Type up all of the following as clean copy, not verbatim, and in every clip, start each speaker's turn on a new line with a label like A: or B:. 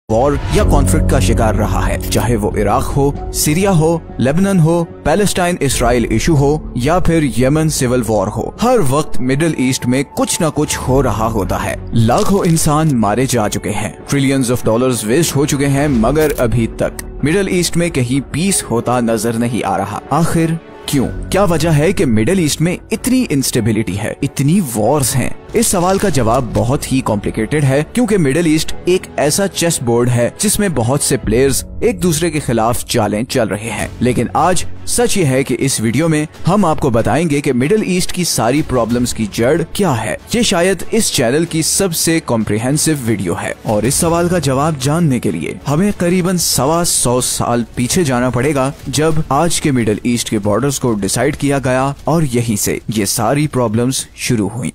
A: War या conflict का शिकार रहा है, चाहे वो इराक हो, सीरिया हो, लेबनान हो, पैलेस्टाइन इसराइल इशू हो या फिर यमन सिविल वॉर हो। हर वक्त मिडिल ईस्ट में कुछ न कुछ हो रहा होता है। लाखों इंसान मारे जा चुके हैं, ट्रिलियंस ऑफ डॉलर्स वेस्ट हो चुके हैं, मगर अभी तक मिडिल ईस्ट में कहीं पीस होता नजर नहीं आ रहा। आखिर क्यों? क्या वजह है कि मिडिल ईस्ट में इतनी इंस्टेबिलिटी है, इतनी वॉर्स हैं? इस सवाल का जवाब बहुत ही कॉम्प्लिकेटेड है, क्योंकि मिडिल ईस्ट एक ऐसा चेस बोर्ड है जिसमें बहुत से प्लेयर्स एक दूसरे के खिलाफ चालें चल रहे हैं। लेकिन आज सच ये है कि इस वीडियो में हम आपको बताएंगे कि मिडिल ईस्ट की सारी प्रॉब्लम्स की जड़ क्या है। ये शायद इस चैनल की सबसे कॉम्प्रिहेंसिव वीडियो है और इस सवाल का जवाब जानने के लिए हमें करीबन 125 साल पीछे जाना पड़ेगा, जब आज के मिडिल ईस्ट के बॉर्डर्स को डिसाइड किया गया और यहीं से ये सारी प्रॉब्लम्स शुरू हुई।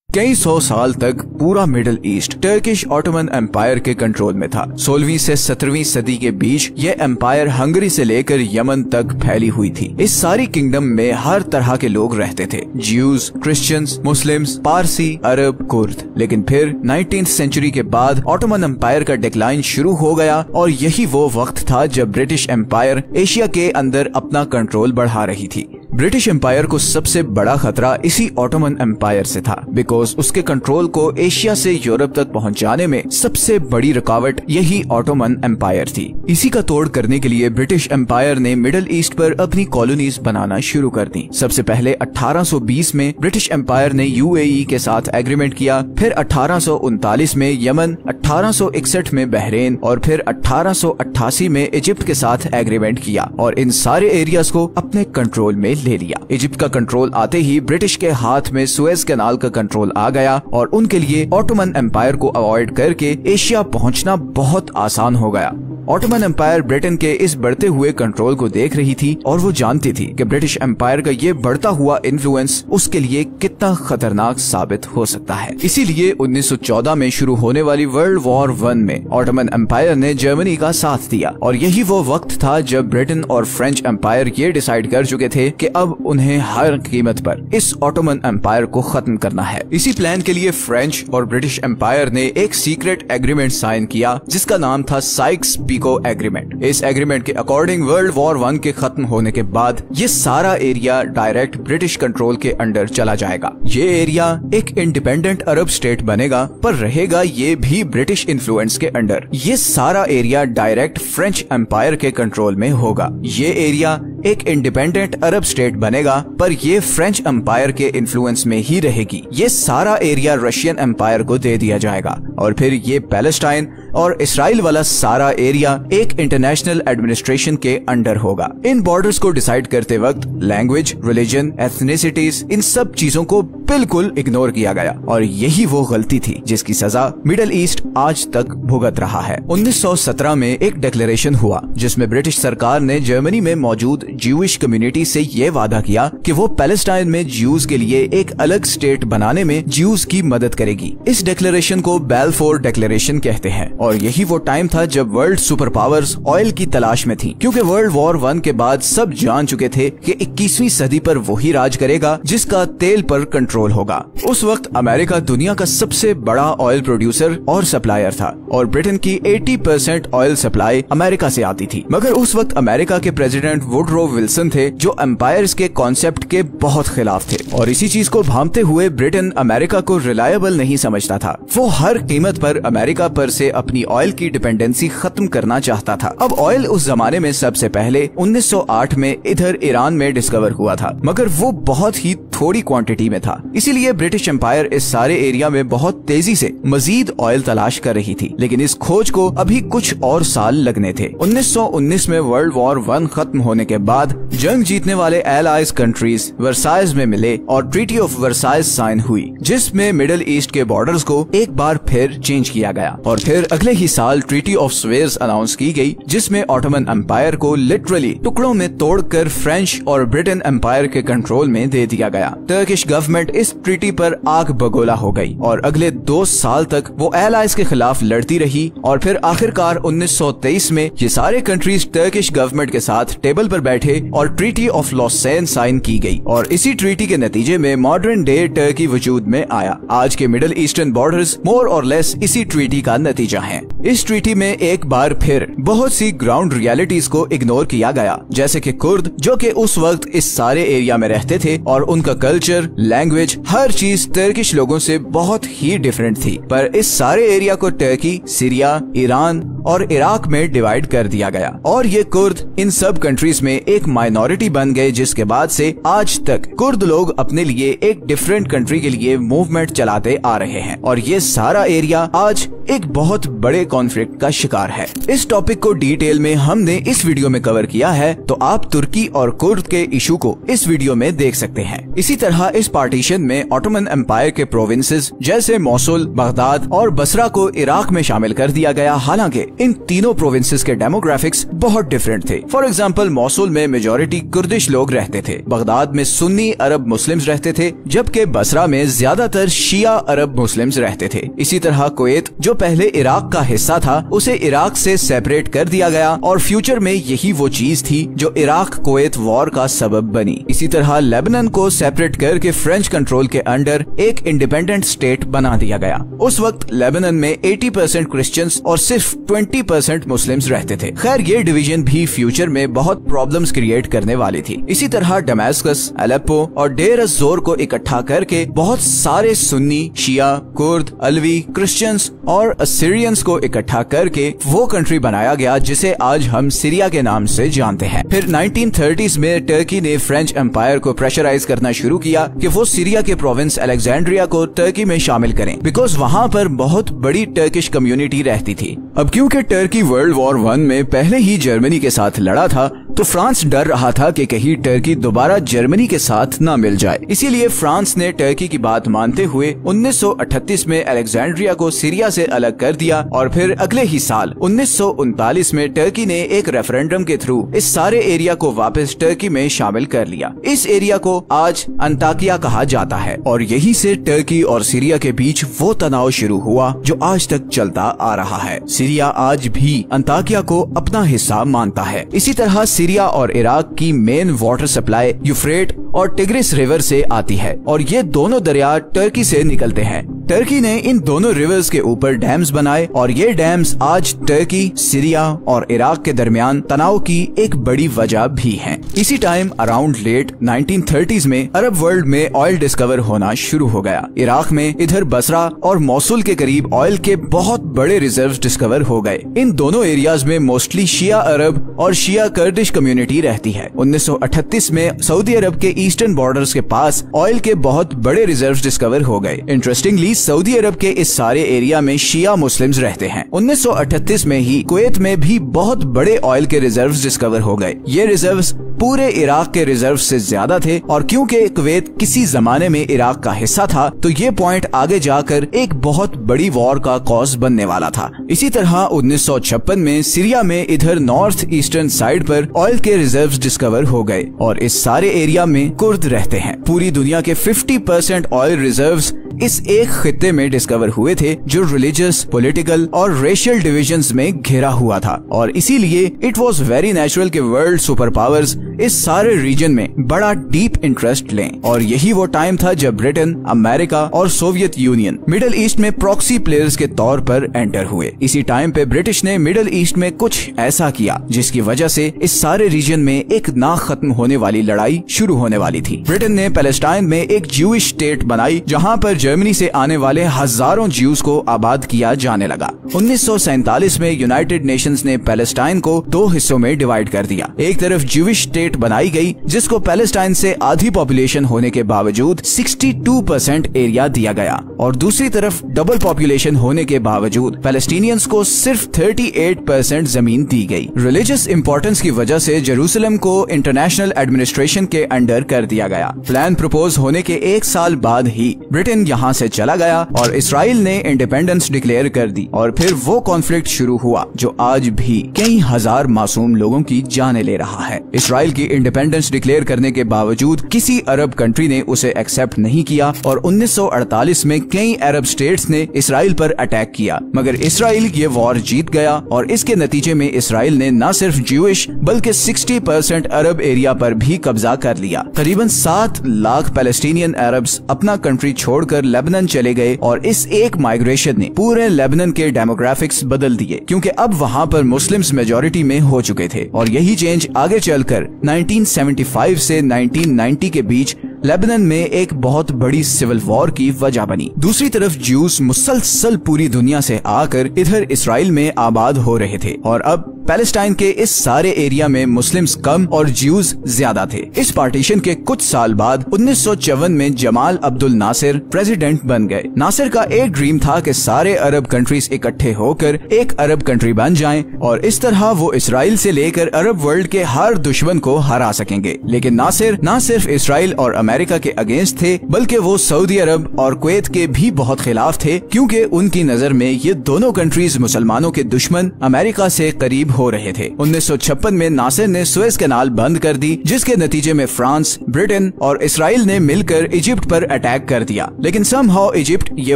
A: कई 100 साल तक पूरा Middle East Turkish Ottoman Empire के कंट्रोल में था। 16वीं से 17वीं सदी के बीच ये एम्पायर हंगरी से लेकर यमन तक फैली हुई थी। इस सारी किंगडम में हर तरह के लोग रहते थे, ज्यूज, क्रिश्चियंस, मुस्लिम्स, पारसी, अरब, कुर्द। लेकिन फिर 19th सेंचुरी के बाद ऑटोमन एम्पायर का डिक्लाइन शुरू हो गया और यही वो वक्त था जब ब्रिटिश एम्पायर एशिया के अंदर अपना कंट्रोल बढ़ा रही थी। ब्रिटिश एम्पायर को सबसे बड़ा खतरा इसी ऑटोमन एम्पायर से था, बिकॉज उसके कंट्रोल को एशिया से यूरोप तक पहुंचाने में सबसे बड़ी रुकावट यही ऑटोमन एम्पायर थी। इसी का तोड़ करने के लिए ब्रिटिश एम्पायर ने मिडिल ईस्ट पर अपनी कॉलोनीज बनाना शुरू कर दी। सबसे पहले 1820 में ब्रिटिश एम्पायर ने यूएई के साथ एग्रीमेंट किया, फिर 1839 में यमन, 1861 में बहरेन और फिर 1888 में इजिप्ट के साथ एग्रीमेंट किया और इन सारे एरियाज को अपने कंट्रोल में ले लिया। इजिप्ट का कंट्रोल आते ही ब्रिटिश के हाथ में सुएज कैनाल का कंट्रोल आ गया और उनके लिए ऑटोमन एम्पायर को अवॉइड करके एशिया पहुंचना बहुत आसान हो गया। ऑटोमन एम्पायर ब्रिटेन के इस बढ़ते हुए कंट्रोल को देख रही थी और वो जानती थी कि ब्रिटिश एम्पायर का ये बढ़ता हुआ इन्फ्लुएंस उसके लिए कितना खतरनाक साबित हो सकता है। इसीलिए 1914 में शुरू होने वाली वर्ल्ड वॉर 1 में ऑटोमन एम्पायर ने जर्मनी का साथ दिया और यही वो वक्त था जब ब्रिटेन और फ्रेंच एम्पायर ये डिसाइड कर चुके थे कि अब उन्हें हर कीमत पर इस ऑटोमन एम्पायर को खत्म करना है। इसी प्लान के लिए फ्रेंच और ब्रिटिश एम्पायर ने एक सीक्रेट एग्रीमेंट साइन किया जिसका नाम था साइक्स पिको एग्रीमेंट। इस एग्रीमेंट के अकॉर्डिंग वर्ल्ड वॉर 1 के खत्म होने के बाद ये सारा एरिया डायरेक्ट ब्रिटिश कंट्रोल के अंडर चला जाएगा। ये एरिया एक इंडिपेंडेंट अरब स्टेट बनेगा, पर रहेगा ये भी ब्रिटिश इन्फ्लुएंस के अंडर। ये सारा एरिया डायरेक्ट फ्रेंच एम्पायर के कंट्रोल में होगा। ये एरिया एक इंडिपेंडेंट अरब स्टेट बनेगा, पर ये फ्रेंच एम्पायर के इन्फ्लुएंस में ही रहेगी। ये सारा एरिया रशियन एम्पायर को दे दिया जाएगा और फिर ये पैलेस्टाइन और इसराइल वाला सारा एरिया एक इंटरनेशनल एडमिनिस्ट्रेशन के अंडर होगा। इन बॉर्डर्स को डिसाइड करते वक्त लैंग्वेज, रिलीजन, एथनिसिटीज, इन सब चीजों को बिल्कुल इग्नोर किया गया और यही वो गलती थी जिसकी सजा मिडिल ईस्ट आज तक भुगत रहा है। 1917 में एक डिक्लेरेशन हुआ जिसमें ब्रिटिश सरकार ने जर्मनी में मौजूद ज्यूइश कम्युनिटी से ये वादा किया कि वो पैलेस्टाइन में ज्यूज के लिए एक अलग स्टेट बनाने में ज्यूज की मदद करेगी। इस डिक्लेरेशन को बैलफोर डिक्लेरेशन कहते हैं और यही वो टाइम था जब वर्ल्ड सुपर पावर्स ऑयल की तलाश में थी, क्योंकि वर्ल्ड वॉर 1 के बाद सब जान चुके थे कि 21वीं सदी पर वही राज करेगा जिसका तेल पर कंट्रोल होगा। उस वक्त अमेरिका दुनिया का सबसे बड़ा ऑयल प्रोड्यूसर और सप्लायर था और ब्रिटेन की 80% ऑयल सप्लाई अमेरिका से आती थी। मगर उस वक्त अमेरिका के प्रेसिडेंट वुडरो विल्सन थे जो एम्पायर्स के कॉन्सेप्ट के बहुत खिलाफ थे और इसी चीज को भांपते हुए ब्रिटेन अमेरिका को रिलायबल नहीं समझता था। वो हर कीमत पर अमेरिका पर से अपनी ऑयल की डिपेंडेंसी खत्म करना चाहता था। अब ऑयल उस जमाने में सबसे पहले 1908 में इधर ईरान में डिस्कवर हुआ था, मगर वो बहुत ही थोड़ी क्वांटिटी में था। इसीलिए ब्रिटिश एम्पायर इस सारे एरिया में बहुत तेजी से मजीद ऑयल तलाश कर रही थी, लेकिन इस खोज को अभी कुछ और साल लगने थे। 1919 में वर्ल्ड वॉर 1 खत्म होने के बाद जंग जीतने वाले एलाइज कंट्रीज वर्साइज में मिले और ट्रीटी ऑफ वर्साइज साइन हुई, जिसमें मिडिल ईस्ट के बॉर्डर्स को एक बार फिर चेंज किया गया और फिर अगले ही साल ट्रीटी ऑफ सुएज अनाउंस की गई, जिसमें ऑटोमन एम्पायर को लिटरली टुकड़ों में तोड़कर फ्रेंच और ब्रिटेन एम्पायर के कंट्रोल में दे दिया गया। टर्किश गवर्नमेंट इस ट्रीटी पर आग बगोला हो गई और अगले 2 साल तक वो एलाइज के खिलाफ लड़ती रही और फिर आखिरकार 1923 में ये सारे कंट्रीज टर्किश गवर्नमेंट के साथ टेबल पर बैठे और ट्रीटी ऑफ लॉसेन साइन की गई और इसी ट्रीटी के नतीजे में मॉडर्न डे टर्की वजूद में आया। आज के मिडिल ईस्टर्न बॉर्डर्स मोर और लेस इसी ट्रीटी का नतीजा है। है। इस ट्रीटी में एक बार फिर बहुत सी ग्राउंड रियलिटीज को इग्नोर किया गया, जैसे कि कुर्द जो कि उस वक्त इस सारे एरिया में रहते थे और उनका कल्चर, लैंग्वेज, हर चीज टर्किश लोगों से बहुत ही डिफरेंट थी। पर इस सारे एरिया को टर्की, सीरिया, ईरान और इराक में डिवाइड कर दिया गया और ये कुर्द इन सब कंट्रीज में एक माइनॉरिटी बन गए, जिसके बाद से आज तक कुर्द लोग अपने लिए एक डिफरेंट कंट्री के लिए मूवमेंट चलाते आ रहे हैं और ये सारा एरिया आज एक बहुत बड़े कॉन्फ्लिक्ट का शिकार है। इस टॉपिक को डिटेल में हमने इस वीडियो में कवर किया है, तो आप तुर्की और कुर्द के इशू को इस वीडियो में देख सकते हैं। इसी तरह इस पार्टीशन में ऑटोमन एम्पायर के प्रोविंसेस जैसे मोसुल, बगदाद और बसरा को इराक में शामिल कर दिया गया। हालांकि इन तीनों प्रोविंसेस के डेमोग्राफिक्स बहुत डिफरेंट थे। फॉर एग्जाम्पल, मोसुल में मेजोरिटी कुर्दिश लोग रहते थे, बगदाद में सुन्नी अरब मुस्लिम्स रहते थे, जबकि बसरा में ज्यादातर शिया अरब मुस्लिम्स रहते थे। इसी तरह कुवैत जो पहले इराक का हिस्सा था उसे इराक से सेपरेट कर दिया गया और फ्यूचर में यही वो चीज थी जो इराक कुवैत वॉर का सबब बनी। इसी तरह लेबनान को सेपरेट करके फ्रेंच कंट्रोल के अंडर एक इंडिपेंडेंट स्टेट बना दिया गया। उस वक्त लेबनान में 80% क्रिश्चियंस और सिर्फ 20% मुस्लिम्स रहते थे। खैर, ये डिवीजन भी फ्यूचर में बहुत प्रॉब्लम्स क्रिएट करने वाली थी। इसी तरह दमास्कस, अलेप्पो और डेर एज़-ज़ोर को इकट्ठा करके बहुत सारे सुन्नी, शिया, कुर्द, अलवी, क्रिश्चियंस और असीरियंस को इकट्ठा करके वो कंट्री बनाया गया जिसे आज हम सीरिया के नाम से जानते हैं। फिर 1930s में टर्की ने फ्रेंच एम्पायर को प्रेशराइज करना शुरू किया कि वो सीरिया के प्रोविंस अलेक्जेंड्रिया को टर्की में शामिल करें, बिकॉज वहाँ पर बहुत बड़ी टर्किश कम्युनिटी रहती थी। अब क्योंकि टर्की वर्ल्ड वॉर 1 में पहले ही जर्मनी के साथ लड़ा था, तो फ्रांस डर रहा था कि कहीं टर्की दोबारा जर्मनी के साथ न मिल जाए। इसीलिए फ्रांस ने टर्की की बात मानते हुए 1938 में अलेक्जेंड्रिया को सीरिया से अलग कर दिया और फिर अगले ही साल 1939 में टर्की ने एक रेफरेंडम के थ्रू इस सारे एरिया को वापस टर्की में शामिल कर लिया। इस एरिया को आज अंताकिया कहा जाता है और यहीं से टर्की और सीरिया के बीच वो तनाव शुरू हुआ जो आज तक चलता आ रहा है। सीरिया आज भी अंताकिया को अपना हिस्सा मानता है। इसी तरह सीरिया और इराक की मेन वाटर सप्लाई यूफ्रेट और टिग्रिस रिवर से आती है और ये दोनों दरिया टर्की से निकलते हैं। टर्की ने इन दोनों रिवर्स के ऊपर डैम्स बनाए और ये डैम्स आज टर्की, सीरिया और इराक के दरमियान तनाव की एक बड़ी वजह भी हैं। इसी टाइम अराउंड लेट 1930s में अरब वर्ल्ड में ऑयल डिस्कवर होना शुरू हो गया। इराक में इधर बसरा और मोसुल के करीब ऑयल के बहुत बड़े रिजर्व्स डिस्कवर हो गए। इन दोनों एरियाज में मोस्टली शिया अरब और शिया कर्दिश कम्युनिटी रहती है। 1938 में सऊदी अरब के ईस्टर्न बॉर्डर्स के पास ऑयल के बहुत बड़े रिजर्व्स डिस्कवर हो गए। इंटरेस्टिंगली सऊदी अरब के इस सारे एरिया में शिया मुस्लिम्स रहते हैं। 1938 में ही कुवैत में भी बहुत बड़े ऑयल के रिजर्व्स डिस्कवर हो गए। ये रिजर्व्स पूरे इराक के रिजर्व से ज्यादा थे और क्योंकि कुवैत किसी जमाने में इराक का हिस्सा था, तो ये पॉइंट आगे जाकर एक बहुत बड़ी वॉर का कॉज बनने वाला था। इसी तरह 1956 में सीरिया में इधर नॉर्थ ईस्टर्न साइड पर ऑयल के रिजर्व्स डिस्कवर हो गए और इस सारे एरिया में कुर्द रहते हैं। पूरी दुनिया के 50% ऑयल रिजर्व्स इस एक खित्ते में डिस्कवर हुए थे जो रिलीजियस, पॉलिटिकल और रेशियल डिविजन्स में घिरा हुआ था और इसीलिए इट वाज वेरी नेचुरल कि वर्ल्ड सुपर पावर्स इस सारे रीजन में बड़ा डीप इंटरेस्ट लें और यही वो टाइम था जब ब्रिटेन, अमेरिका और सोवियत यूनियन मिडिल ईस्ट में प्रॉक्सी प्लेयर्स के तौर पर एंटर हुए। इसी टाइम पे ब्रिटिश ने मिडिल ईस्ट में कुछ ऐसा किया जिसकी वजह से इस सारे रीजन में एक ना खत्म होने वाली लड़ाई शुरू होने वाली थी। ब्रिटेन ने पैलेस्टाइन में एक ज्यूइश स्टेट बनाई जहाँ पर जर्मनी से आने वाले हजारों ज्यूज को आबाद किया जाने लगा। 1947 में यूनाइटेड नेशंस ने पैलेस्टाइन को दो हिस्सों में डिवाइड कर दिया। एक तरफ ज्यूइश स्टेट बनाई गई जिसको पैलेस्टाइन से आधी पॉपुलेशन होने के बावजूद 62% एरिया दिया गया और दूसरी तरफ डबल पॉपुलेशन होने के बावजूद पैलेस्टीनियंस को सिर्फ 38% जमीन दी गई। रिलीजियस इंपॉर्टेंस की वजह से जेरूसलम को इंटरनेशनल एडमिनिस्ट्रेशन के अंडर कर दिया गया। प्लान प्रपोज होने के एक साल बाद ही ब्रिटेन यहाँ से चला गया और इसराइल ने इंडिपेंडेंस डिक्लेयर कर दी और फिर वो कॉन्फ्लिक्ट शुरू हुआ जो आज भी कई हजार मासूम लोगों की जानें ले रहा है। इसराइल की की इंडिपेंडेंस डिक्लेयर करने के बावजूद किसी अरब कंट्री ने उसे एक्सेप्ट नहीं किया और 1948 में कई अरब स्टेट्स ने इसराइल पर अटैक किया, मगर इसराइल ये वॉर जीत गया और इसके नतीजे में इसराइल ने न सिर्फ ज्यूइश बल्कि 60% अरब एरिया पर भी कब्जा कर लिया। करीबन 7 लाख पैलेस्टीनियन अरब्स अपना कंट्री छोड़कर लेबनान चले गए और इस एक माइग्रेशन ने पूरे लेबनान के डेमोग्राफिक्स बदल दिए, क्योंकि अब वहाँ पर मुस्लिम्स मेजॉरिटी में हो चुके थे और यही चेंज आगे चलकर 1975 से 1990 के बीच लेबनान में एक बहुत बड़ी सिविल वॉर की वजह बनी। दूसरी तरफ ज्यूज मुसलसल पूरी दुनिया से आकर इधर इसराइल में आबाद हो रहे थे और अब पैलेस्टाइन के इस सारे एरिया में मुस्लिम्स कम और ज्यूज ज्यादा थे। इस पार्टीशन के कुछ साल बाद 1954 में जमाल अब्दुल नासिर प्रेसिडेंट बन गए। नासिर का एक ड्रीम था कि सारे अरब कंट्रीज इकट्ठे होकर एक अरब कंट्री बन जाएं और इस तरह वो इसराइल से लेकर अरब वर्ल्ड के हर दुश्मन को हरा सकेंगे। लेकिन नासिर न सिर्फ इसराइल और अमेरिका के अगेंस्ट थे बल्कि वो सऊदी अरब और कुवैत के भी बहुत खिलाफ थे, क्योंकि उनकी नजर में ये दोनों कंट्रीज मुसलमानों के दुश्मन अमेरिका से करीब हो रहे थे। 1956 में नासिर ने सुएज कैनाल बंद कर दी, जिसके नतीजे में फ्रांस, ब्रिटेन और इसराइल ने मिलकर इजिप्ट पर अटैक कर दिया। लेकिन समहाउ इजिप्ट ये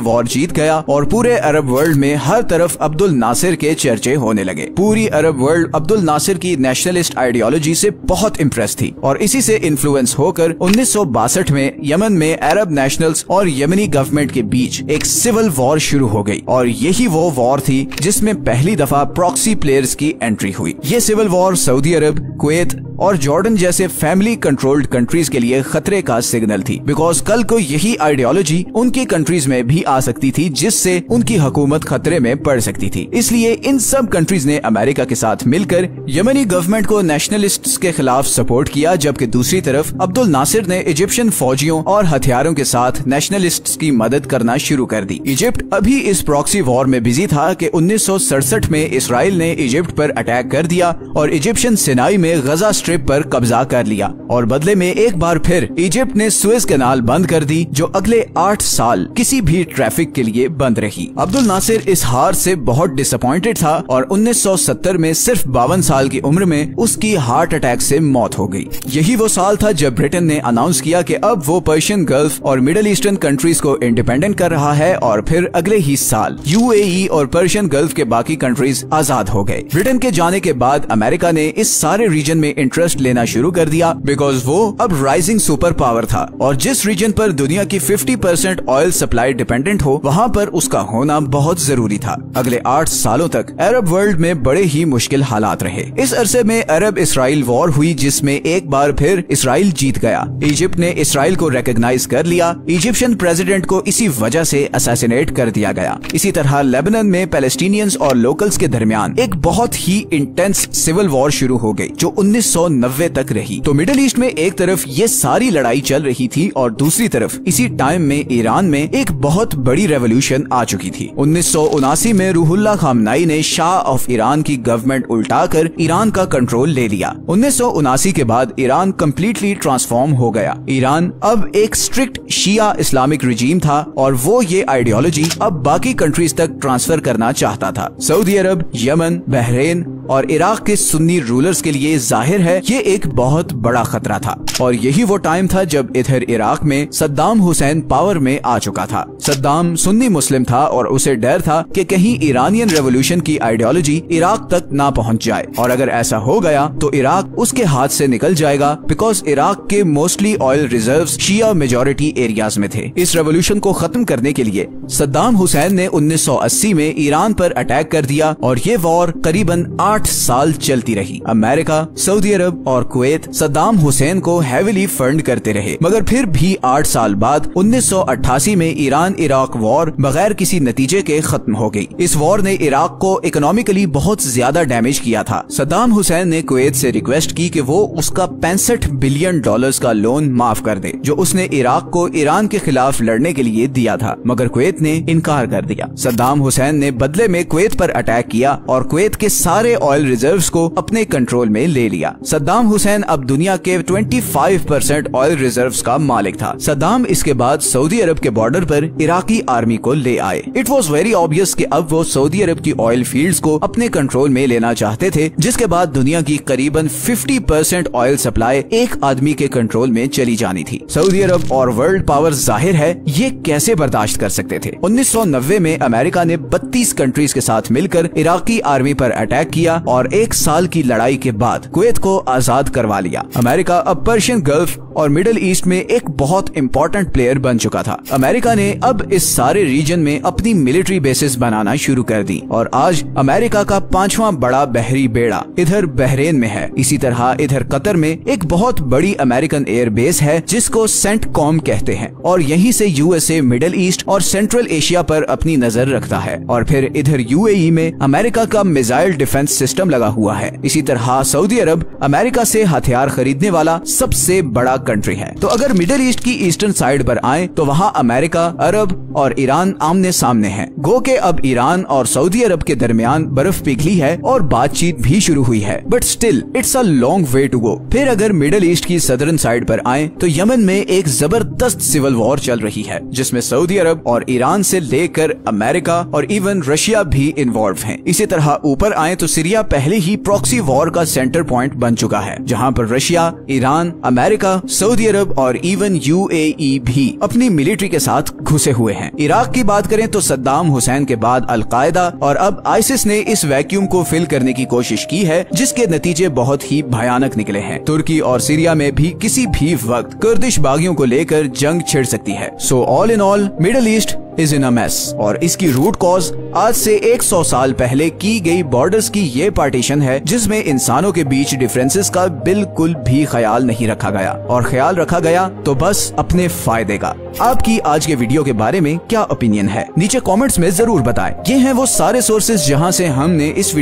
A: वॉर जीत गया और पूरे अरब वर्ल्ड में हर तरफ अब्दुल नासिर के चर्चे होने लगे। पूरी अरब वर्ल्ड अब्दुल नासिर की नेशनलिस्ट आइडियोलॉजी से बहुत इम्प्रेस थी और इसी से इन्फ्लुएंस होकर 1962 में यमन में अरब नेशनल्स और यमनी गवर्नमेंट के बीच एक सिविल वॉर शुरू हो गई और यही वो वॉर थी जिसमें पहली दफा प्रॉक्सी प्लेयर्स की एंट्री हुई। ये सिविल वॉर सऊदी अरब, कुवैत और जॉर्डन जैसे फैमिली कंट्रोल्ड कंट्रीज के लिए खतरे का सिग्नल थी, बिकॉज कल को यही आइडियोलॉजी उनकी कंट्रीज में भी आ सकती थी, जिससे उनकी हुकूमत खतरे में पड़ सकती थी। इसलिए इन सब कंट्रीज ने अमेरिका के साथ मिलकर यमनी गवर्नमेंट को नेशनलिस्ट्स के खिलाफ सपोर्ट किया, जबकि दूसरी तरफ अब्दुल नासिर ने इजिप्शियन फौजियों और हथियारों के साथ नेशनलिस्ट्स की मदद करना शुरू कर दी। इजिप्ट अभी इस प्रॉक्सी वॉर में बिजी था कि 1967 में इसराइल ने इजिप्ट पर अटैक कर दिया और इजिप्शियन सिनाई में गजा स्ट्रिप पर कब्जा कर लिया और बदले में एक बार फिर इजिप्ट ने सुएज कैनाल बंद कर दी, जो अगले 8 साल किसी भी ट्रैफिक के लिए बंद रही। अब्दुल नासिर इस हार से बहुत डिसअपॉइंटेड था और 1970 में सिर्फ 52 साल की उम्र में उसकी हार्ट अटैक से मौत हो गई। यही वो साल था जब ब्रिटेन ने अनाउंस किया कि अब वो पर्शियन गल्फ और मिडिल ईस्टर्न कंट्रीज को इंडिपेंडेंट कर रहा है और फिर अगले ही साल यूएई और पर्शियन गल्फ के बाकी कंट्रीज आजाद हो गए। ब्रिटेन के जाने के बाद अमेरिका ने इस सारे रीजन में इंटरेस्ट लेना शुरू कर दिया, बिकॉज वो अब राइजिंग सुपर पावर था और जिस रीजन पर दुनिया की 50% ऑयल सप्लाई डिपेंडेंट हो वहाँ पर उसका होना बहुत जरूरी था। अगले 8 सालों तक अरब वर्ल्ड में बड़े ही मुश्किल हालात रहे। इस अरसे में अरब इसराइल वॉर हुई, जिसमें एक बार फिर इसराइल जीत गया। इजिप्ट ने इसराइल को रिकॉग्नाइज कर लिया। इजिप्शियन प्रेसिडेंट को इसी वजह से असैसिनेट कर दिया गया। इसी तरह लेबनान में पैलेस्टीनियंस और लोकल्स के दरमियान एक बहुत ही इंटेंस सिविल वॉर शुरू हो गई, जो 1990 तक रही। तो मिडिल ईस्ट में एक तरफ ये सारी लड़ाई चल रही थी और दूसरी तरफ इसी टाइम में ईरान में एक बहुत बड़ी रेवोल्यूशन आ चुकी थी। 1979 में रूहुल्लाह खामनाई ने शाह ऑफ ईरान की गवर्नमेंट उल्टाकर ईरान का कंट्रोल ले लिया। 1979 के बाद ईरान कम्प्लीटली ट्रांसफॉर्म हो गया। ईरान अब एक स्ट्रिक्ट शिया इस्लामिक रिजीम था और वो ये आइडियोलॉजी अब बाकी कंट्रीज तक ट्रांसफर करना चाहता था। सऊदी अरब, यमन, बहरेन और इराक के सुन्नी रूलर्स के लिए जाहिर है ये एक बहुत बड़ा खतरा था और यही वो टाइम था जब इधर इराक में सद्दाम हुसैन पावर में आ चुका था। सद्दाम सुन्नी मुस्लिम था और उसे डर था कि कहीं ईरानियन रेवोल्यूशन की आइडियोलॉजी इराक तक ना पहुंच जाए और अगर ऐसा हो गया तो इराक उसके हाथ से निकल जाएगा, बिकॉज इराक के मोस्टली ऑयल रिजर्व्स शिया मेजॉरिटी एरियाज में थे। इस रेवोल्यूशन को खत्म करने के लिए सद्दाम हुसैन ने 1980 में ईरान पर अटैक कर दिया और ये वॉर करीबन 8 साल चलती रही। अमेरिका, सऊदी अरब और कुवैत सद्दाम हुसैन को हेविली फंड करते रहे, मगर फिर भी 8 साल बाद 1988 में ईरान इराक वॉर बगैर किसी नतीजे के खत्म हो गई। इस वॉर ने इराक को इकोनॉमिकली बहुत ज्यादा डैमेज किया था। सद्दाम हुसैन ने कुवैत से रिक्वेस्ट की कि वो उसका $65 बिलियन का लोन माफ कर दे, जो उसने इराक को ईरान के खिलाफ लड़ने के लिए दिया था, मगर कुवैत ने इनकार कर दिया। सद्दाम हुसैन ने बदले में कुवैत पर अटैक किया और कुवैत के सारे ऑयल रिजर्व्स को अपने कंट्रोल में ले लिया। सद्दाम हुसैन अब दुनिया के 25% ऑयल रिजर्व्स का मालिक था। सद्दाम इसके बाद सऊदी अरब के बॉर्डर पर इराकी आर्मी को ले आए। इट वॉज वेरी ऑब्वियस कि अब वो सऊदी अरब की ऑयल फील्ड्स को अपने कंट्रोल में लेना चाहते थे, जिसके बाद दुनिया की करीबन 50% ऑयल सप्लाई एक आदमी के कंट्रोल में चली जानी थी। सऊदी अरब और वर्ल्ड पावर जाहिर है ये कैसे बर्दाश्त कर सकते थे। 1990 में अमेरिका ने 32 कंट्रीज के साथ मिलकर इराकी आर्मी पर अटैक किया और 1 साल की लड़ाई के बाद कुवैत को आजाद करवा लिया। अमेरिका अब पर्शियन गल्फ और मिडिल ईस्ट में एक बहुत इंपॉर्टेंट प्लेयर बन चुका था। अमेरिका ने अब इस सारे रीजन में अपनी मिलिट्री बेसिस बनाना शुरू कर दी और आज अमेरिका का 5वां बड़ा बहरी बेड़ा इधर बहरेन में है। इसी तरह इधर कतर में एक बहुत बड़ी अमेरिकन एयर बेस है जिसको सेंटकॉम कहते हैं और यहीं से यूएसए मिडिल ईस्ट और सेंट्रल एशिया पर अपनी नजर रखता है। और फिर इधर यूएई में अमेरिका का मिसाइल डिफेंस सिस्टम लगा हुआ है। इसी तरह सऊदी अरब अमेरिका से हथियार खरीदने वाला सबसे बड़ा कंट्री है। तो अगर मिडिल ईस्ट की ईस्टर्न साइड पर आए तो वहाँ अमेरिका, अरब और ईरान आमने सामने हैं। गो के अब ईरान और सऊदी अरब के दरमियान बर्फ पिघली है और बातचीत भी शुरू हुई है, but still it's a long way to go. फिर अगर मिडिल ईस्ट की सदर्न साइड पर आए तो यमन में एक जबरदस्त सिविल वॉर चल रही है जिसमें सऊदी अरब और ईरान से लेकर अमेरिका और इवन रशिया भी इन्वॉल्व हैं। इसी तरह ऊपर आए तो सीरिया पहले ही प्रॉक्सी वॉर का सेंटर पॉइंट बन चुका है, जहाँ पर रशिया, ईरान, अमेरिका, सऊदी अरब और इवन यूएई भी अपनी मिलिट्री के साथ घुसे हुए हैं। इराक की बात करें तो सद्दाम हुसैन के बाद अलकायदा और अब आईसिस ने इस वैक्यूम को फिल करने की कोशिश की है, जिसके नतीजे बहुत ही भयानक निकले हैं। तुर्की और सीरिया में भी किसी भी वक्त कुर्दिश बागियों को लेकर जंग छिड़ सकती है। So all in all middle east is in a mess और इसकी रूट कॉज आज से 100 साल पहले की गई बॉर्डर्स की ये पार्टीशन है, जिसमें इंसानों के बीच डिफरेंसेस का बिल्कुल भी ख्याल नहीं रखा गया और ख्याल रखा गया तो बस अपने फायदे का। आपकी आज के वीडियो के बारे में क्या ओपिनियन है नीचे कमेंट्स में जरूर बताएं। ये हैं वो सारे सोर्सेज जहां से हमने इस